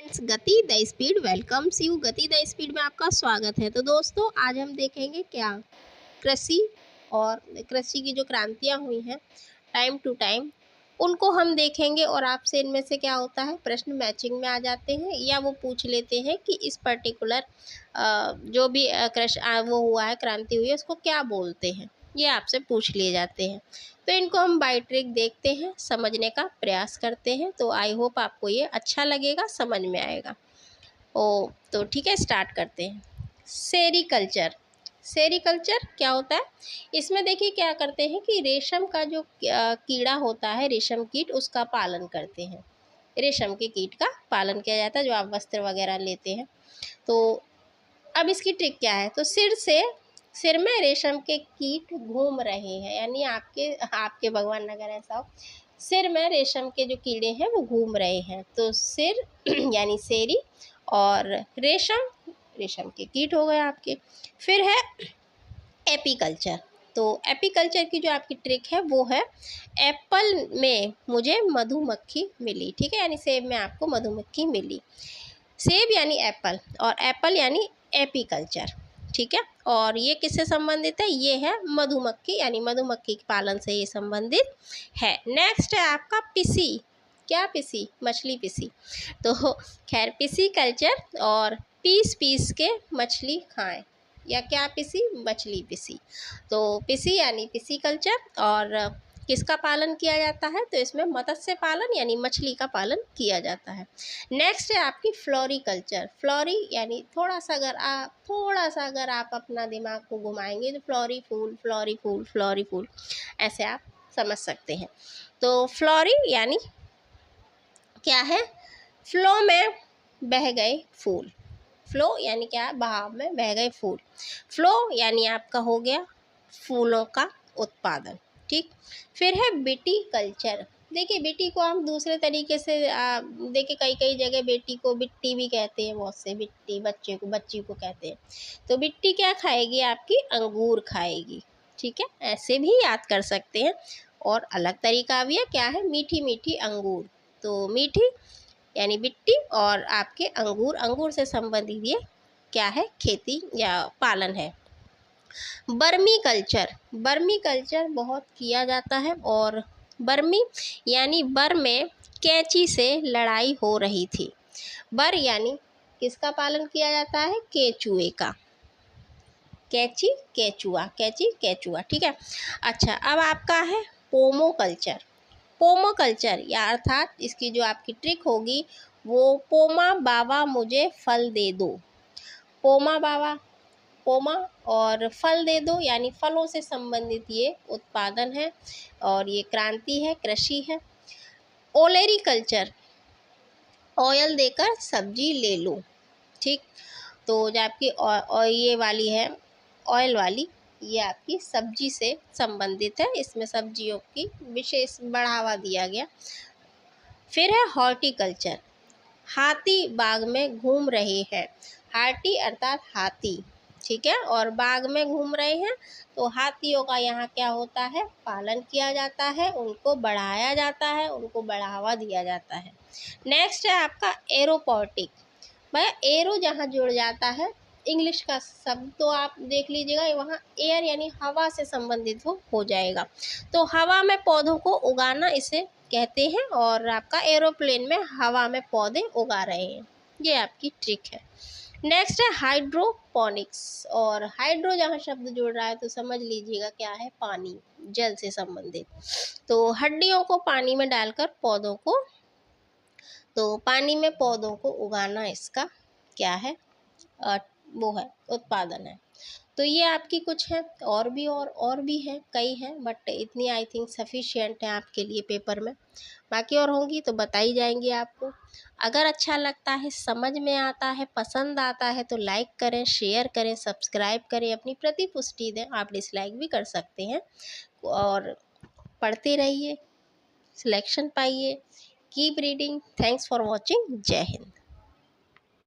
गति the speed welcomes you. गति the speed में आपका स्वागत है। तो दोस्तों, आज हम देखेंगे क्या कृषि और कृषि की जो क्रांतियां हुई हैं टाइम टू टाइम, उनको हम देखेंगे और आपसे इनमें से क्या होता है प्रश्न मैचिंग में आ जाते हैं या वो पूछ लेते हैं कि इस पर्टिकुलर जो भी कृषि वो हुआ है, क्रांति हुई है, उसको क्या बोलते हैं, ये आपसे पूछ लिए जाते हैं। तो इनको हम बाय ट्रिक देखते हैं, समझने का प्रयास करते हैं। तो आई होप आपको ये अच्छा लगेगा, समझ में आएगा। तो ठीक है, स्टार्ट करते हैं। सेरीकल्चर। सेरीकल्चर क्या होता है? इसमें देखिए क्या करते हैं कि रेशम का जो कीड़ा होता है, रेशम कीट, उसका पालन करते हैं। रेशम के कीट का पालन किया जाता है, जो आप वस्त्र वगैरह लेते हैं। तो अब इसकी ट्रिक क्या है? तो सिर में रेशम के कीट घूम रहे हैं, यानी आपके भगवान अगर ऐसा हो, सिर में रेशम के जो कीड़े हैं वो घूम रहे हैं। तो सिर यानी सेरी, और रेशम के कीट हो गए आपके। फिर है एपीकल्चर। तो एपीकल्चर की जो आपकी ट्रिक है वो है, एप्पल में मुझे मधुमक्खी मिली। ठीक है, यानी सेब में आपको मधुमक्खी मिली। सेब यानी एप्पल और एप्पल यानी एपीकल्चर। ठीक है, और ये किससे संबंधित है? ये है मधुमक्खी, यानी मधुमक्खी के पालन से ये संबंधित है। नेक्स्ट है आपका पिसी। क्या पिसी? मछली पिसी। तो खैर, पिसी कल्चर और पीस पीस के मछली खाएं, या क्या पिसी? मछली पिसी। तो पिसी यानी पिसी कल्चर, और किसका पालन किया जाता है? तो इसमें मत्स्य पालन यानी मछली का पालन किया जाता है। नेक्स्ट है आपकी फ्लोरीकल्चर। फ्लोरी यानी थोड़ा सा अगर आप अपना दिमाग को घुमाएंगे तो फ्लोरी फूल, फ्लोरी फूल, फ्लोरी फूल, ऐसे आप समझ सकते हैं। तो फ्लोरी यानी क्या है? फ्लो में बह गए फूल। फ्लो यानी क्या? बहाव में बह गए फूल। फ्लो यानी आपका हो गया फूलों का उत्पादन। ठीक। फिर है बिटी कल्चर। देखिए, बेटी को हम दूसरे तरीके से देखिए कई जगह बेटी को बिट्टी भी कहते हैं, बहुत से बिट्टी बच्ची को कहते हैं। तो बिट्टी क्या खाएगी? आपकी अंगूर खाएगी। ठीक है, ऐसे भी याद कर सकते हैं। और अलग तरीका भी है, क्या है? मीठी मीठी अंगूर। तो मीठी यानी बिट्टी, और आपके अंगूर से संबंधित ये क्या है? खेती या पालन है। बर्मी कल्चर। बर्मी कल्चर बहुत किया जाता है, और बर्मी यानी बर में कैंची से लड़ाई हो रही थी। बर यानी किसका पालन किया जाता है? केचुए का। कैंची केचुआ, कैंची केचुआ। ठीक है। अच्छा, अब आपका है पोमो कल्चर। पोमो कल्चर या अर्थात इसकी जो आपकी ट्रिक होगी वो, पोमा बाबा मुझे फल दे दो। पोमा बाबा, पोमा और फल दे दो, यानी फलों से संबंधित ये उत्पादन है और ये क्रांति है, कृषि है। ओलेरी कल्चर, ऑयल देकर सब्जी ले लो। ठीक। तो जो आपकी ये वाली है, ऑयल वाली, ये आपकी सब्जी से संबंधित है, इसमें सब्जियों की विशेष बढ़ावा दिया गया। फिर है हॉर्टिकल्चर। हाथी बाग में घूम रहे हैं। हाथी अर्थात हाथी। ठीक है, और बाग में घूम रहे हैं, तो हाथियों का यहाँ क्या होता है? पालन किया जाता है, उनको बढ़ाया जाता है, उनको बढ़ावा दिया जाता है। नेक्स्ट है आपका एरोपॉटिक। भाई, एरो जहाँ जुड़ जाता है, इंग्लिश का शब्द तो आप देख लीजिएगा, वहाँ एयर यानी हवा से संबंधित हो जाएगा। तो हवा में पौधों को उगाना इसे कहते हैं, और आपका एरोप्लेन में हवा में पौधे उगा रहे हैं। ये आपकी ट्रिक है। नेक्स्ट है हाइड्रोपोनिक्स, और हाइड्रो जहाँ शब्द जुड़ रहा है तो समझ लीजिएगा क्या है? पानी, जल से संबंधित। तो हड्डियों को पानी में डालकर पौधों को, तो पानी में पौधों को उगाना इसका क्या है? वो है, उत्पादन है। तो ये आपकी कुछ है, और भी है, कई हैं, बट इतनी आई थिंक सफिशिएंट है आपके लिए पेपर में। बाकी और होंगी तो बताई जाएंगी आपको। अगर अच्छा लगता है, समझ में आता है, पसंद आता है तो लाइक करें, शेयर करें, सब्सक्राइब करें, अपनी प्रतिपुष्टि दें। आप डिसलाइक भी कर सकते हैं, और पढ़ते रहिए, सिलेक्शन पाइए। Keep reading. Thanks for watching. जय हिंद।